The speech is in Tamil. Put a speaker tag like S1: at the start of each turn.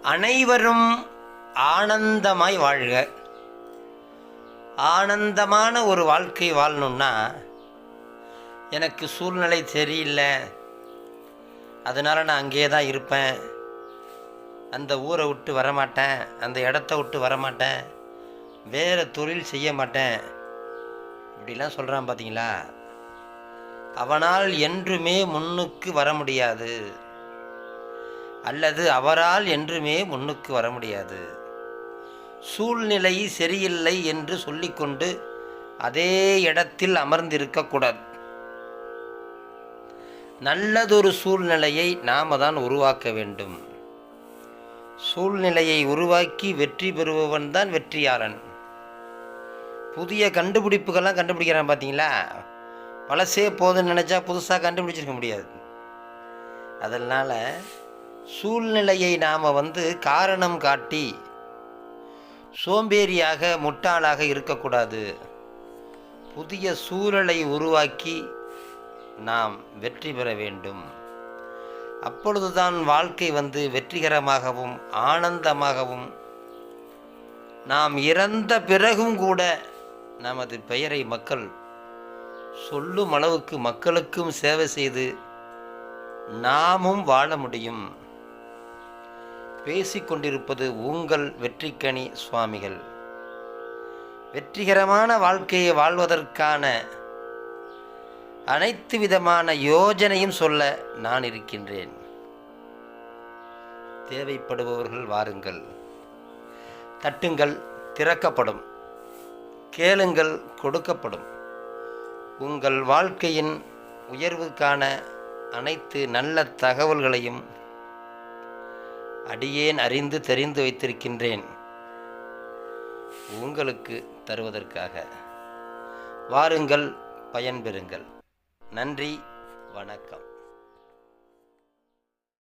S1: அனைவரும் ஆனந்தமாய் வாழ்க. ஆனந்தமான ஒரு வாழ்க்கை வாழணுன்னா, எனக்கு சூழ்நிலை சரியில்லை, அதனால் நான் அங்கேயே தான் இருப்பேன், அந்த ஊரை விட்டு வரமாட்டேன், அந்த இடத்த விட்டு வரமாட்டேன், வேறு தொழில் செய்ய மாட்டேன், இப்படிலாம் சொல்கிறான் பார்த்தீங்களா? அவனால் என்றுமே முன்னுக்கு வர முடியாது, அல்லது அவரால் என்றுமே முன்னுக்கு வர முடியாது. சூழ்நிலை சரியில்லை என்று சொல்லிக்கொண்டு அதே இடத்தில் அமர்ந்திருக்கக்கூடாது. நல்லதொரு சூழ்நிலையை நாம் தான் உருவாக்க வேண்டும். சூழ்நிலையை உருவாக்கி வெற்றி பெறுபவன் தான் வெற்றியாளன். புதிய கண்டுபிடிப்புகள்லாம் கண்டுபிடிக்கிறான் பார்த்தீங்களா? பழசே போதுன்னு நினச்சா புதுசாக கண்டுபிடிச்சிருக்க முடியாது. அதனால் சூழ்நிலையை நாம் காரணம் காட்டி சோம்பேறியாக முட்டாளாக இருக்கக்கூடாது. புதிய சூழலை உருவாக்கி நாம் வெற்றி பெற வேண்டும். அப்பொழுதுதான் வாழ்க்கை வெற்றிகரமாகவும் ஆனந்தமாகவும், நாம் இறந்த பிறகும் கூட நமது பெயரை மக்கள் சொல்லும் அளவுக்கு மக்களுக்கும் சேவை செய்து நாமும் வாழ முடியும். பேசிக்கொண்டிருப்பது உங்கள் வெற்றிக்கனி சுவாமிகள். வெற்றிகரமான வாழ்க்கையை வாழ்வதற்கான அனைத்து விதமான யோஜனையும் சொல்ல நான் இருக்கின்றேன். தேவைப்படுபவர்கள் வாருங்கள். தட்டுங்கள், திறக்கப்படும். கேளுங்கள், கொடுக்கப்படும். உங்கள் வாழ்க்கையின் உயர்வுக்கான அனைத்து நல்ல தகவல்களையும் அடியேன் அறிந்து தெரிந்து வைத்திருக்கின்றேன், உங்களுக்கு தருவதற்காக. வாருங்கள், பயன்பெறுங்கள். நன்றி, வணக்கம்.